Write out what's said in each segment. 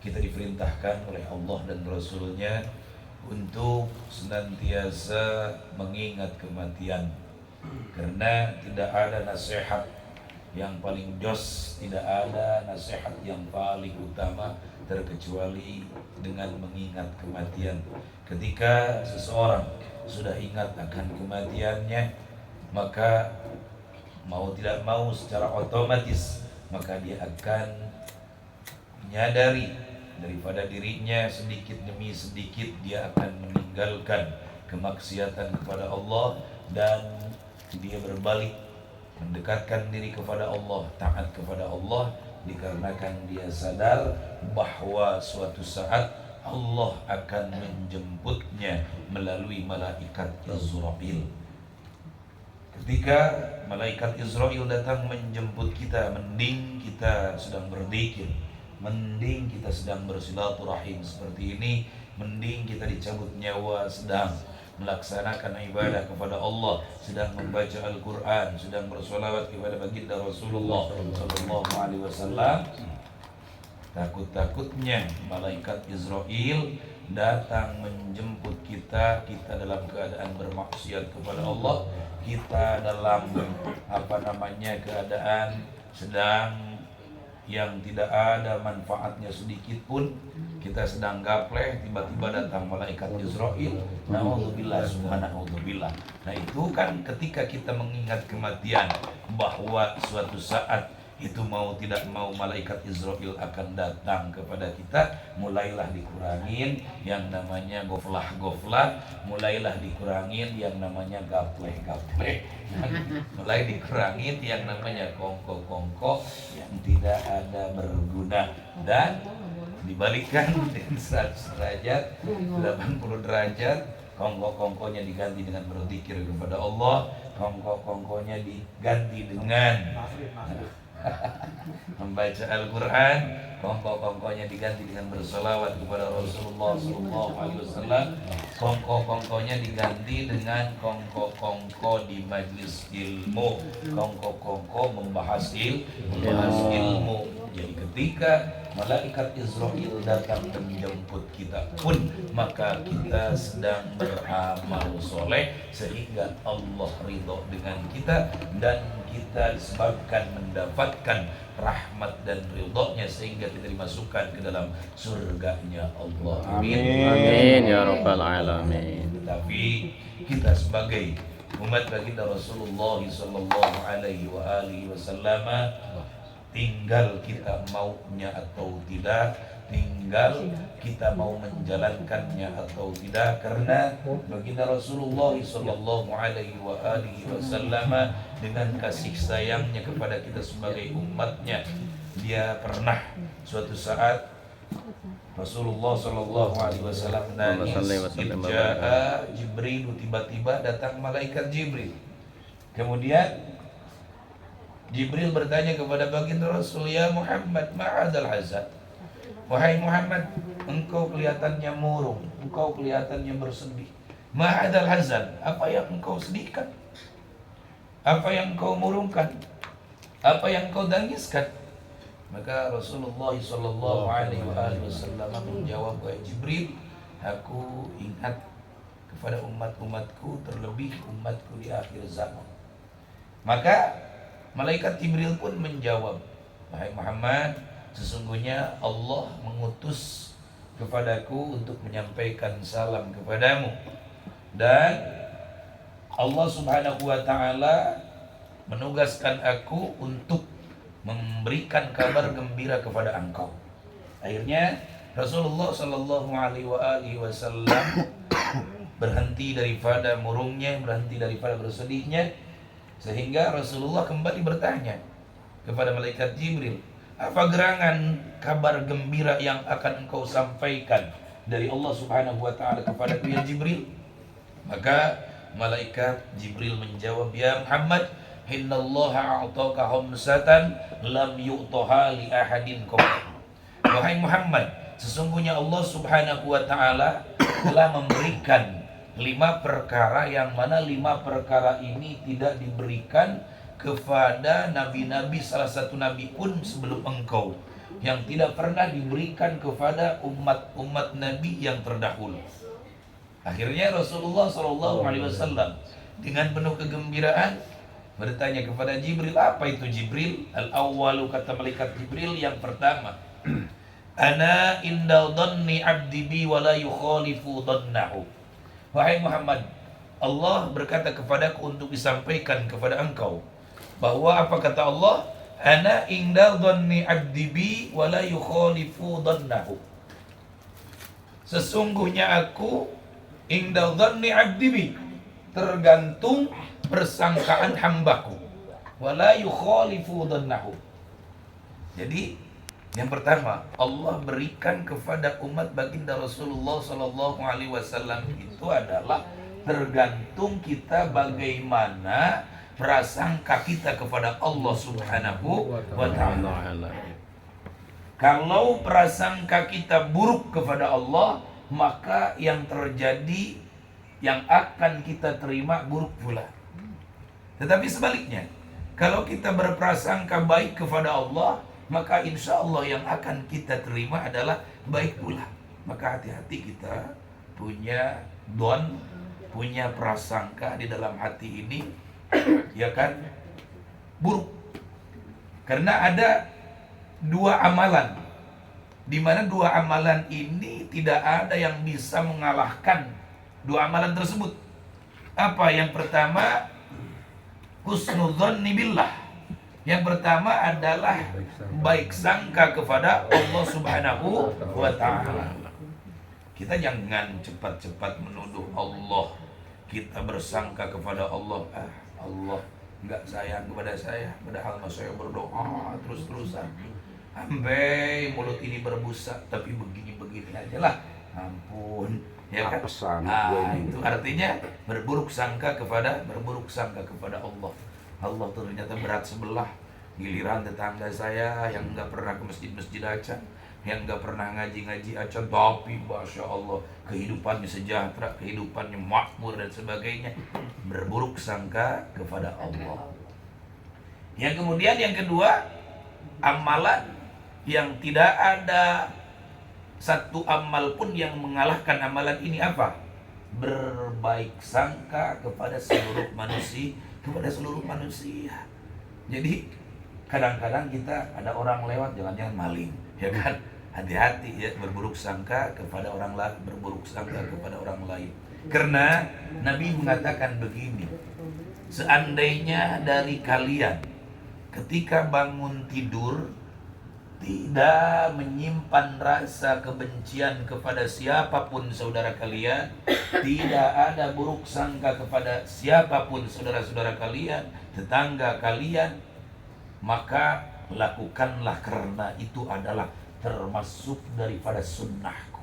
kita diperintahkan oleh Allah dan Rasul-Nya untuk senantiasa mengingat kematian. Karena tidak ada nasihat yang paling jos, tidak ada nasihat yang paling utama terkecuali dengan mengingat kematian. Ketika seseorang sudah ingat akan kematiannya, maka mau tidak mau secara otomatis maka dia akan menyadari daripada dirinya sedikit demi sedikit dia akan meninggalkan kemaksiatan kepada Allah dan dia berbalik mendekatkan diri kepada Allah, taat kepada Allah, dikarenakan dia sadar bahwa suatu saat Allah akan menjemputnya melalui malaikat Israil. Ketika malaikat Israil datang menjemput kita, mending kita sedang berzikir, mending kita sedang bersilaturahim seperti ini, mending kita dicabut nyawa sedang melaksanakan ibadah kepada Allah, sedang membaca Al-Quran, sedang bersolawat kepada baginda Rasulullah Sallallahu Alaihi Wasallam. Takut-takutnya malaikat Israil datang menjemput kita, kita dalam keadaan bermaksiat kepada Allah, kita dalam keadaan sedang yang tidak ada manfaatnya sedikit pun, kita sedang gapleh, tiba-tiba datang malaikat Israil. Na'udzubillah, subhanallah. Nah itu kan ketika kita mengingat kematian, bahwa suatu saat itu mau tidak mau malaikat Israil akan datang kepada kita, mulailah dikurangin yang namanya goflah, mulailah dikurangin yang namanya gapleh, mulai dikurangin yang namanya kongko yang tidak ada berguna, dan dibalikkan dengan 100 derajat, 80 derajat. Kongko-kongkonya diganti dengan berzikir kepada Allah, kongko-kongkonya diganti dengan membaca Al-Quran, kongko-kongkonya diganti dengan bersolawat kepada Rasulullah SAW, kongko-kongkonya diganti dengan kongko-kongko di majlis ilmu, kongko-kongko membahas ilmu. Jadi ketika malaikat Israil datang menjemput kita pun, maka kita sedang beramal soleh sehingga Allah ridho dengan kita, dan kita disebabkan mendapatkan rahmat dan ridhonya sehingga kita dimasukkan ke dalam surganya Allah. Amin. Amin ya rabbal alamin. Tetapi kita sebagai umat baginda Rasulullah sallallahu alaihi wasallam, tinggal kita maunya atau tidak, tinggal kita mau menjalankannya atau tidak. Karena baginda Rasulullah sallallahu alaihi wasallam dengan kasih sayangnya kepada kita sebagai umatnya, dia pernah suatu saat Rasulullah sallallahu alaihi wasallam nangis, Ja'a Jibril, tiba-tiba datang malaikat Jibril. Kemudian Jibril bertanya kepada baginda Rasul, "Ya Muhammad, ma'adal hazan?" Wahai Muhammad, engkau kelihatannya murung, engkau kelihatannya bersedih. Ma'adal hazan, apa yang engkau sedihkan? Apa yang engkau murungkan? Apa yang engkau tangiskan? Maka Rasulullah sallallahu alaihi wasallam menjawab, "Wahai Jibril, aku ingat kepada umat-umatku, terlebih umatku di akhir zaman." Maka malaikat Jibril pun menjawab, "Wahai Muhammad, sesungguhnya Allah mengutus kepadaku untuk menyampaikan salam kepadamu, dan Allah Subhanahu wa ta'ala menugaskan aku untuk memberikan kabar gembira kepada engkau." Akhirnya Rasulullah sallallahu alaihi wasallam berhenti daripada murungnya, berhenti daripada bersedihnya, sehingga Rasulullah kembali bertanya kepada malaikat Jibril, "Apa gerangan kabar gembira yang akan engkau sampaikan dari Allah Subhanahu wa ta'ala kepadaku ya Jibril?" Maka malaikat Jibril menjawab, "Ya Muhammad, innallaha a'taka khamsatan lam yu'taha li ahadin qablak." Wahai Muhammad, sesungguhnya Allah Subhanahu wa ta'ala telah memberikan 5 perkara yang mana 5 perkara ini tidak diberikan kepada nabi-nabi, salah satu nabi pun sebelum engkau. yang tidak pernah diberikan kepada umat-umat Nabi yang terdahulu. Akhirnya Rasulullah SAW dengan penuh kegembiraan bertanya kepada Jibril, apa itu Jibril? Al-awwalu, kata malaikat Jibril yang pertama, ana inda dhanni abdi bi wa la yukhalifu dhannahu. Wahai Muhammad, Allah berkata kepadaku untuk disampaikan kepada engkau bahwa apa kata Allah? Ana inda dhanni abdi bi wa la yukhalifu dhannahu. Sesungguhnya aku inda dhanni abdi bi, tergantung persangkaan hambaku, wala yukhalifu dhannahu. Jadi yang pertama, Allah berikan kepada umat baginda Rasulullah sallallahu alaihi wasallam itu adalah tergantung kita bagaimana prasangka kita kepada Allah Subhanahu wa taala. Kalau prasangka kita buruk kepada Allah, maka yang terjadi, yang akan kita terima buruk pula. Tetapi sebaliknya, kalau kita berprasangka baik kepada Allah, maka insya Allah yang akan kita terima adalah baik pula. Maka hati-hati kita punya punya prasangka di dalam hati ini, ya kan, buruk. Karena ada dua amalan, di mana dua amalan ini tidak ada yang bisa mengalahkan dua amalan tersebut. Apa yang pertama? Husnudzanni billah. Yang pertama adalah baik sangka kepada Allah Subhanahu wa taala. Kita jangan cepat-cepat menuduh Allah. Kita bersangka kepada Allah, Allah enggak sayang kepada saya, padahal saya berdoa terus-terusan. Sampai mulut ini berbusa, tapi begini-begini aja lah. Ampun, ya kan? Itu artinya berburuk sangka kepada Allah. Allah ternyata berat sebelah. Giliran tetangga saya yang nggak pernah ke masjid-masjid acan, yang nggak pernah ngaji-ngaji acan, tapi masya Allah kehidupannya sejahtera, kehidupannya makmur dan sebagainya. Berburuk sangka kepada Allah. Yang kemudian yang kedua, amalan yang tidak ada satu amal pun yang mengalahkan amalan ini apa? Berbaik sangka kepada seluruh manusia. Jadi kadang-kadang kita ada orang lewat, jangan-jangan maling, ya kan? Hati-hati ya, berburuk sangka kepada orang lain, Karena Nabi mengatakan begini, seandainya dari kalian ketika bangun tidur tidak menyimpan rasa kebencian kepada siapapun saudara kalian, tidak ada buruk sangka kepada siapapun saudara-saudara kalian, tetangga kalian, maka lakukanlah, karena itu adalah termasuk daripada sunnahku.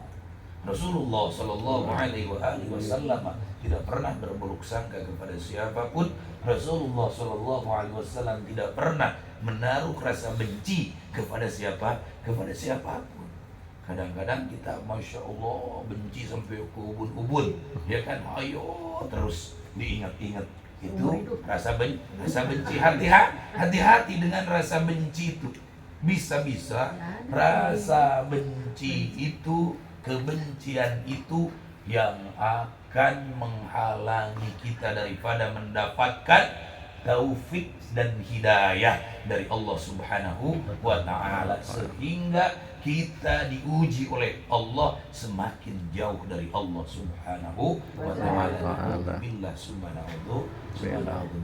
Rasulullah Shallallahu Alaihi Wasallam tidak pernah berburuk sangka kepada siapapun. Rasulullah Shallallahu Alaihi Wasallam tidak pernah menaruh rasa benci kepada siapapun. Kadang-kadang kita masya Allah benci sampai ke ubun-ubun, ya kan? Ayo terus diingat-ingat itu rasa benci. Hati-hati dengan rasa benci itu. Bisa-bisa rasa benci itu, kebencian itu yang akan menghalangi kita daripada mendapatkan taufik dan hidayah dari Allah Subhanahu wa ta'ala, sehingga kita diuji oleh Allah semakin jauh dari Allah Subhanahu wa ta'ala. Billah subhanahu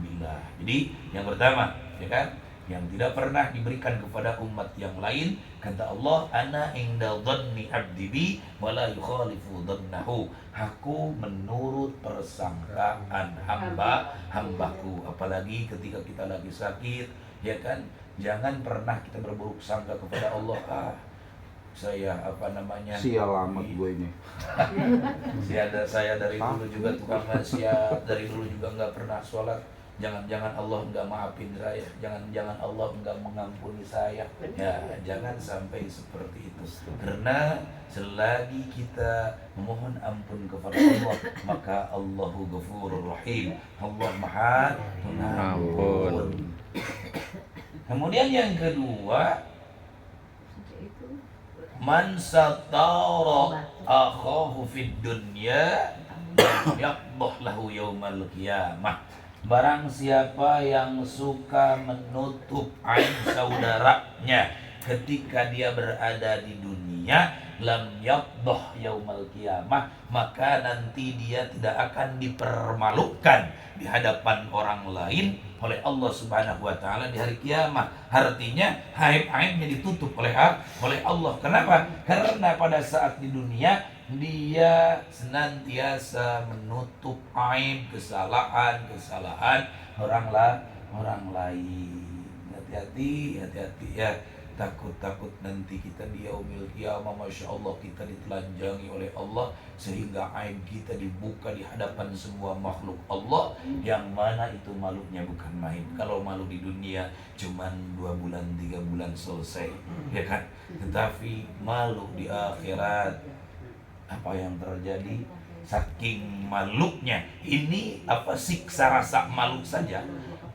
billah. Jadi yang pertama, ya kan, yang tidak pernah diberikan kepada umat yang lain, kata Allah, ana inda dhanni abdi bi wa la yukhalifu dhannahu. Aku menurut persangkaan hambaku. Apalagi ketika kita lagi sakit, ya kan, jangan pernah kita berburuk sangka kepada Allah. Saya sial amat gue ini. Saya dari dulu juga tukang maksiat, dari dulu juga nggak pernah sholat. Jangan-jangan Allah enggak maafin saya, jangan-jangan Allah enggak mengampuni saya. Ya, jangan sampai seperti itu. Karena selagi kita memohon ampun kepada Allah, maka Allahu Ghafurur Rahim. Allah Maha Pengampun. Kemudian yang kedua, Man satara akhahu fid dunya yaqdah lahu yaumal qiyamah. Barang siapa yang suka menutup aib saudaranya ketika dia berada di dunia, lam yaqdah yaumal qiyamah, maka nanti dia tidak akan dipermalukan di hadapan orang lain oleh Allah Subhanahu wa taala di hari kiamat. Artinya aib-aibnya ditutup oleh Allah. Kenapa? Karena pada saat di dunia dia senantiasa menutup aib, kesalahan orang lain. Hati-hati ya. Takut nanti kita di yaumil qiyamah, Masya Allah, kita ditelanjangi oleh Allah sehingga aib kita dibuka di hadapan semua makhluk Allah, yang mana itu malunya bukan main. Kalau malu di dunia cuman 2 bulan 3 bulan selesai, ya kan? Tetapi malu di akhirat, apa yang terjadi? Saking malunya ini, siksa rasa malu saja,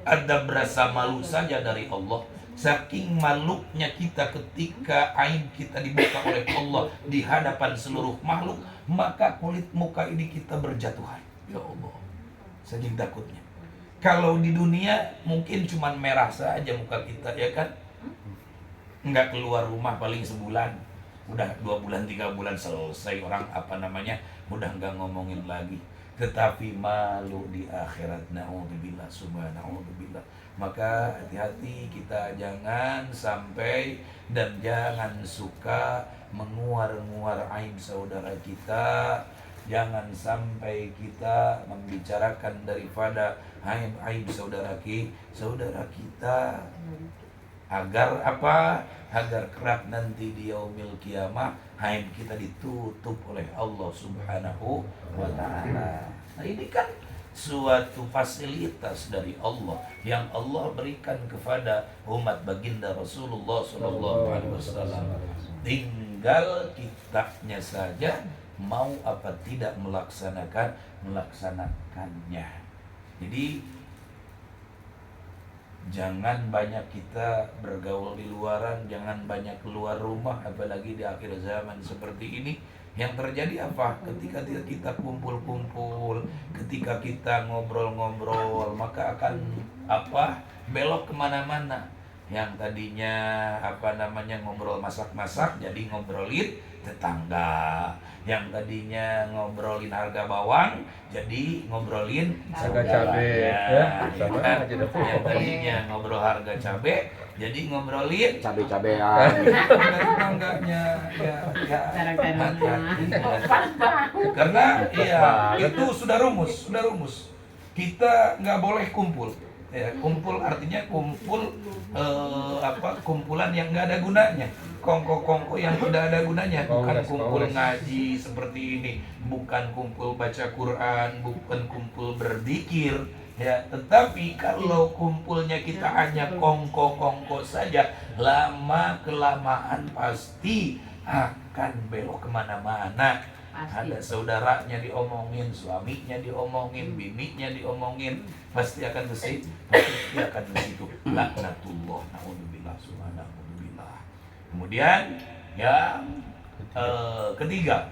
ada berasa malu saja dari Allah. Saking malunya kita ketika aib kita dibuka oleh Allah di hadapan seluruh makhluk, maka kulit muka ini kita berjatuhan. Ya Allah, saking takutnya. Kalau di dunia mungkin cuman merah saja muka kita, ya kan? Nggak keluar rumah paling sebulan, udah 2 bulan 3 bulan selesai, orang udah nggak ngomongin lagi. Tetapi malu di akhirat, na'udzubillah, subhanallah. Maka hati-hati kita, jangan sampai dan jangan suka menguar-nguar aib saudara kita. Jangan sampai kita membicarakan daripada aib saudara kita, agar agar kelak nanti di yaumil qiyamah aib kita ditutup oleh Allah Subhanahu wa taala. Nah, ini kan suatu fasilitas dari Allah yang Allah berikan kepada umat baginda Rasulullah SAW. Tinggal kitanya saja mau apa tidak melaksanakannya. Jadi jangan banyak kita bergaul di luaran, jangan banyak keluar rumah, apalagi di akhir zaman seperti ini. Yang terjadi apa? Ketika kita kumpul-kumpul, ketika kita ngobrol-ngobrol, maka akan belok kemana-mana. Yang tadinya ngobrol masak-masak, jadi ngobrolin tetangga. Yang tadinya ngobrolin harga bawang, jadi ngobrolin harga cabai. Sama aja. Yang tadinya ngobrol harga cabai, jadi ngobrolin cabai-cabean. Tetangganya. Hati-hati. Karena itu sudah rumus. Kita nggak boleh kumpul. Ya, kumpul artinya kumpulan yang nggak ada gunanya, kongko yang tidak ada gunanya. Bukan kumpul ngaji seperti ini, bukan kumpul baca Quran, bukan kumpul berzikir, ya. Tetapi kalau kumpulnya kita hanya kongko saja, lama kelamaan pasti akan belok kemana-mana. Ada saudaranya diomongin, suaminya diomongin, bininya diomongin, pasti akan ke situ. Laknatullah, naudzubillah, subhanallah. Kemudian yang ketiga.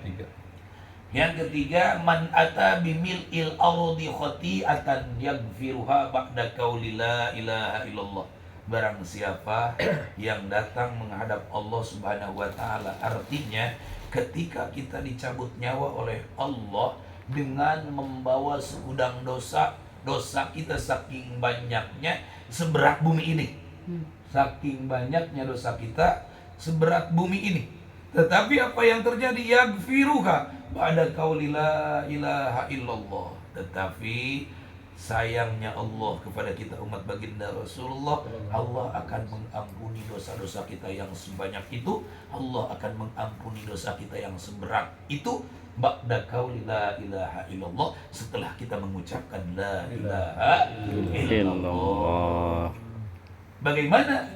Yang ketiga, man ata bimil'il ardi khati'atan yaghfiruha ba'da qauli la ilaha illallah. Barang siapa yang datang menghadap Allah Subhanahu wa taala, artinya ketika kita dicabut nyawa oleh Allah dengan membawa segudang dosa kita saking banyaknya seberat bumi ini. Saking banyaknya dosa kita seberat bumi ini. Tetapi apa yang terjadi? Yaghfiruha ba'da qauli la ilaha illallah. Tetapi sayangnya Allah kepada kita umat baginda Rasulullah, Allah akan mengampuni dosa-dosa kita yang sebanyak itu. Allah akan mengampuni dosa kita yang seberat itu ba'da qauli la ilaha illallah, setelah kita mengucapkan la ilaha illallah. Bagaimana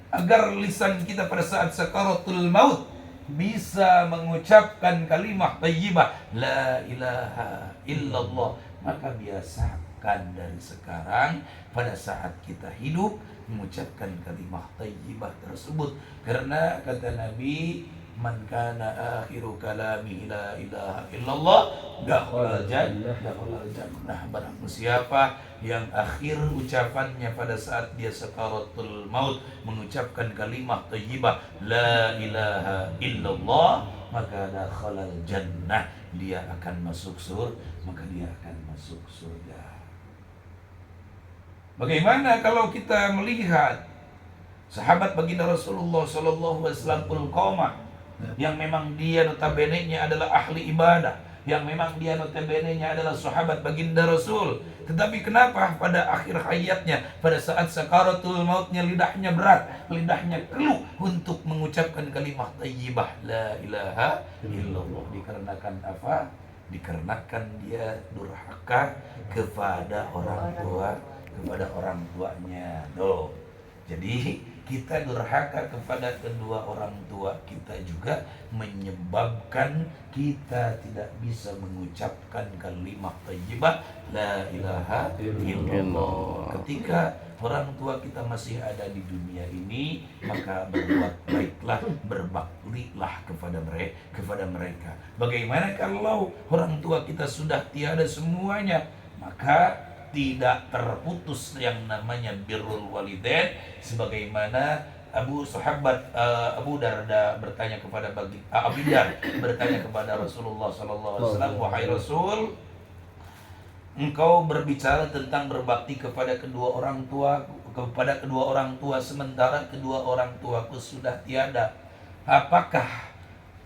agar lisan kita pada saat sakaratul maut bisa mengucapkan kalimat thayyibah la ilaha illallah? Maka biasa dari sekarang pada saat kita hidup mengucapkan kalimat thayyibah tersebut. Karena kata Nabi, man kana akhiru kalamihi la ilaha illallah dakhala jannah. Barang siapa yang akhir ucapannya pada saat dia sakaratul maut mengucapkan kalimat thayyibah la ilaha illallah, maka dakhalal jannah, dia akan masuk surga, Bagaimana kalau kita melihat sahabat baginda Rasulullah sallallahu alaihi wasallam Qamah, yang memang dia notabene-nya adalah ahli ibadah, yang memang dia notabene-nya adalah sahabat baginda Rasul, tetapi kenapa pada akhir hayatnya, pada saat sakaratul mautnya, lidahnya berat, lidahnya keluh untuk mengucapkan kalimat thayyibah la ilaha illallah? Dikarenakan apa? Dikarenakan dia durhaka kepada orang tuanya. Jadi kita durhaka kepada kedua orang tua kita juga menyebabkan kita tidak bisa mengucapkan kalimat thayyibah la ilaha illallah. Ketika orang tua kita masih ada di dunia ini, maka berbuat baiklah, berbaktilah kepada mereka. Bagaimana kalau orang tua kita sudah tiada semuanya? Maka tidak terputus yang namanya birrul walidain, sebagaimana Abu Darda bertanya kepada Abu Dar bertanya kepada Rasulullah sallallahu alaihi wasallam, wahai Rasul, engkau berbicara tentang berbakti kepada kedua orang tua sementara kedua orang tuaku sudah tiada. Apakah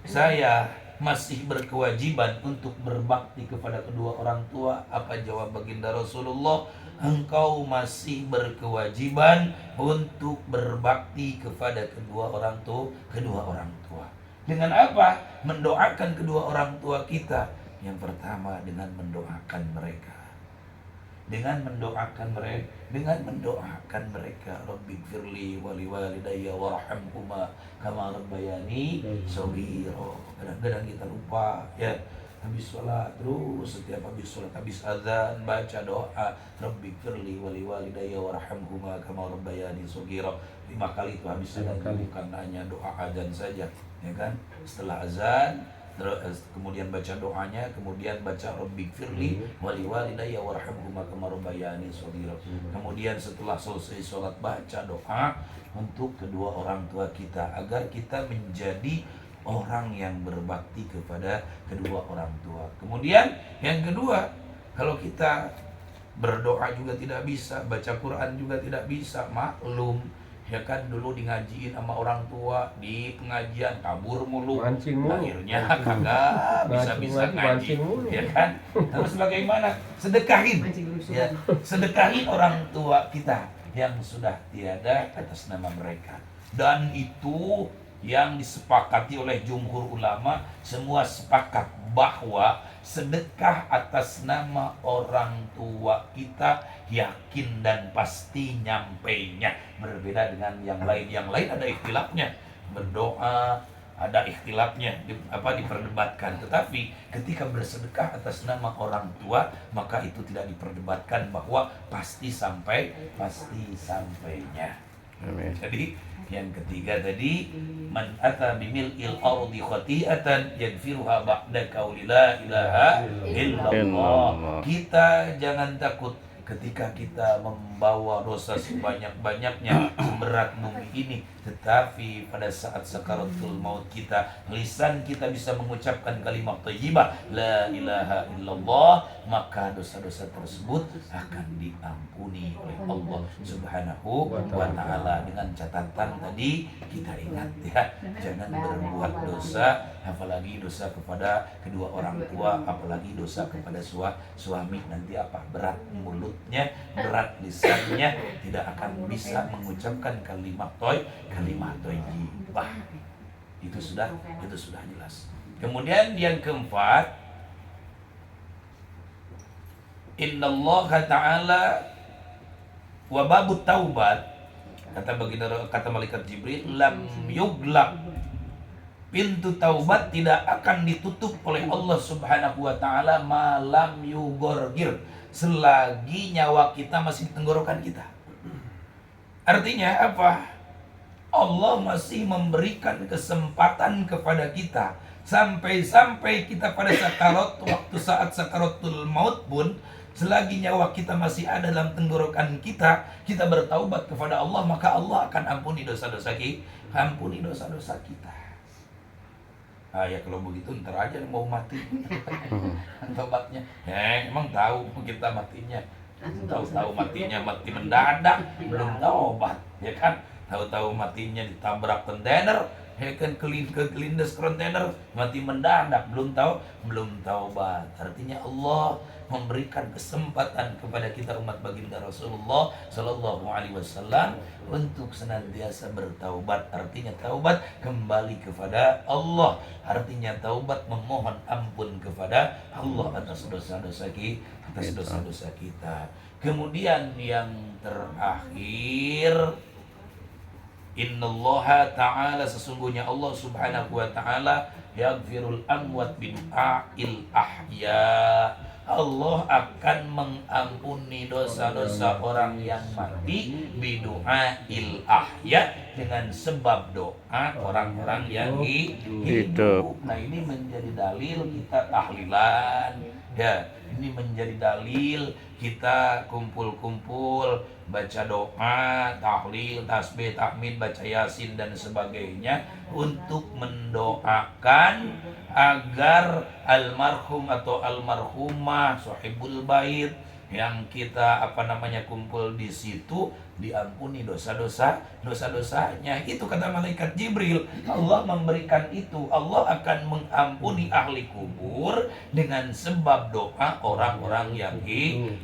saya masih berkewajiban untuk berbakti kepada kedua orang tua? Apa jawab baginda Rasulullah? Engkau masih berkewajiban untuk berbakti kepada kedua orang tua. Dengan apa? Mendoakan kedua orang tua kita. Yang pertama dengan mendoakan mereka. Dengan mendoakan mereka, Rabbighfirli wa liwalidayya warhamhuma kama rabbayani shaghira. Kadang-kadang kita lupa ya, habis sholat terus, setiap habis sholat, habis azan baca doa Rabbighfirli wa liwalidayya warhamhuma kama rabbayani shaghira. 5 kali itu habis azan, bukan hanya doa azan saja ya kan. Setelah azan kemudian baca doanya, kemudian baca Rabbighfirli wa liwalidayya warhamhuma kama rabbayani shaghira. Kemudian setelah selesai sholat baca doa untuk kedua orang tua kita, agar kita menjadi orang yang berbakti kepada kedua orang tua. Kemudian yang kedua, kalau kita berdoa juga tidak bisa, baca Quran juga tidak bisa, maklum ya kan, dulu di ngajiin sama orang tua, di pengajian kabur mulu, akhirnya kagak bisa ngaji ya kan. Terus bagaimana? Sedekahin ya, sedekahin orang tua kita yang sudah tiada atas nama mereka. Dan itu yang disepakati oleh jumhur ulama, semua sepakat bahwa sedekah atas nama orang tua kita yakin dan pasti nyampainya. Berbeda dengan yang lain. Yang lain ada ikhtilafnya, berdoa ada ikhtilafnya, diperdebatkan. Tetapi ketika bersedekah atas nama orang tua, maka itu tidak diperdebatkan, bahwa pasti sampainya. Amin. Jadi yang ketiga tadi, man ata bimil'il ardi khati'atan yaghfiruha ba'da qauli la ilaha illallah. Kita jangan takut ketika kita membawa dosa sebanyak-banyaknya, berat bumi ini, tetapi pada saat sakaratul maut kita, lisan kita bisa mengucapkan kalimat thayyibah la ilaha illallah, maka dosa-dosa tersebut akan diampuni oleh Allah Subhanahu wa taala. Dengan catatan tadi kita ingat ya, jangan berbuat dosa, apalagi dosa kepada kedua orang tua, apalagi dosa kepada suami. Nanti berat mulutnya, berat lisannya, tidak akan bisa mengucapkan kalimat thayyibah. Itu sudah jelas. Kemudian yang keempat, innallaha ta'ala wa babut taubat, kata malaikat Jibril, lam yuglaq, pintu taubat tidak akan ditutup oleh Allah Subhanahu wa taala malam yugorgir, selagi nyawa kita masih di tenggorokan kita. Artinya apa? Allah masih memberikan kesempatan kepada kita. Sampai-sampai kita pada saat sakaratul maut pun, selagi nyawa kita masih ada dalam tenggorokan kita, kita bertaubat kepada Allah, maka Allah akan ampuni dosa-dosa kita. Ya kalau begitu ntar aja mau mati tobatnya. Emang tahu kita matinya? Tahu matinya mati mendadak, belum taubat, ya kan? Tahu matinya ditabrak kontainer, ya kan, kelindes kontainer, mati mendadak, belum taubat. Artinya Allah memberikan kesempatan kepada kita umat baginda Rasulullah Sallallahu Alaihi Wasallam untuk senantiasa bertaubat. Artinya taubat kembali kepada Allah. Artinya taubat memohon ampun kepada Allah atas dosa-dosa kita. Kemudian yang terakhir, Innallaha ta'ala, sesungguhnya Allah subhanahu wa ta'ala, yaghfirul amwat bidu'ail ahya. Allah akan mengampuni dosa-dosa orang yang mati bidu'ail ahya, dengan sebab doa orang-orang yang hidup. Nah, ini menjadi dalil kita tahlilan, ya. Ini menjadi dalil kita kumpul-kumpul baca doa, tahlil, tasbih, tahmid, baca yasin dan sebagainya untuk mendoakan agar almarhum atau almarhumah sahibul bait yang kita kumpul di situ diampuni dosa-dosanya. Itu kata malaikat Jibril. Allah memberikan itu. Allah akan mengampuni ahli kubur dengan sebab doa orang-orang yang hidup.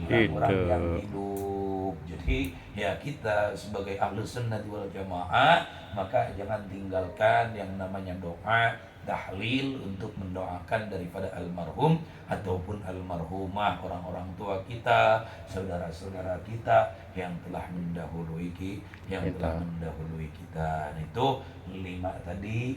Jadi ya, kita sebagai ahlu sunnah wal jamaah, maka jangan tinggalkan yang namanya doa tahlil untuk mendoakan daripada almarhum ataupun almarhumah, orang-orang tua kita, saudara-saudara kita yang telah mendahului kita. Nah, itu 5 tadi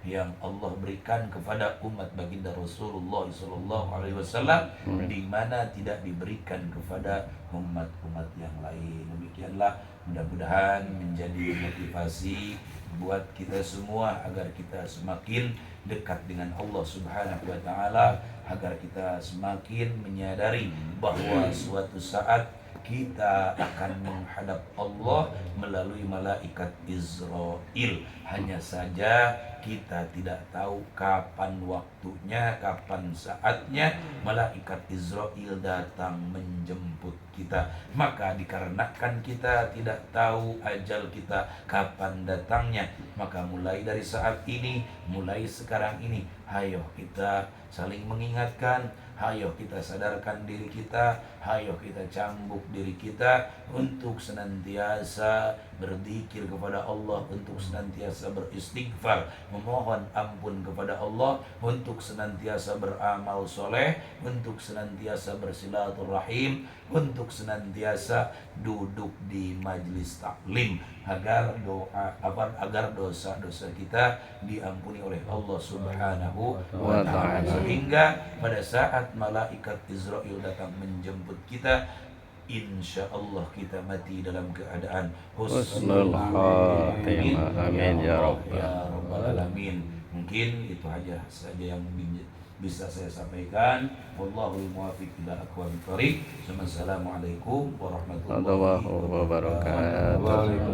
yang Allah berikan kepada umat baginda Rasulullah Sallallahu Alaihi Wasallam, di mana tidak diberikan kepada umat-umat yang lain. Demikianlah, mudah-mudahan menjadi motivasi buat kita semua agar kita semakin dekat dengan Allah Subhanahu wa taala, agar kita semakin menyadari bahwa suatu saat kita akan menghadap Allah melalui malaikat Israel. Hanya saja kita tidak tahu kapan waktunya, kapan saatnya malaikat Israel datang menjemput kita. Maka dikarenakan kita tidak tahu ajal kita kapan datangnya, maka mulai dari saat ini, mulai sekarang ini, ayo kita saling mengingatkan, ayo kita sadarkan diri kita, ayo kita cambuk diri kita untuk senantiasa berzikir kepada Allah, untuk senantiasa beristighfar, memohon ampun kepada Allah, untuk senantiasa beramal soleh, untuk senantiasa bersilaturahim, untuk senantiasa duduk di majlis taklim, agar dosa-dosa kita diampuni oleh Allah Subhanahu wa ta'ala, sehingga pada saat malaikat Israel datang menjemput kita, insya Allah kita mati dalam keadaan husnul khatimah. Amin ya rabbal alamin. Mungkin itu saja yang bisa saya sampaikan. Wallahul muwaffiq ila aqwamit thoriq. Assalamualaikum warahmatullahi wabarakatuh.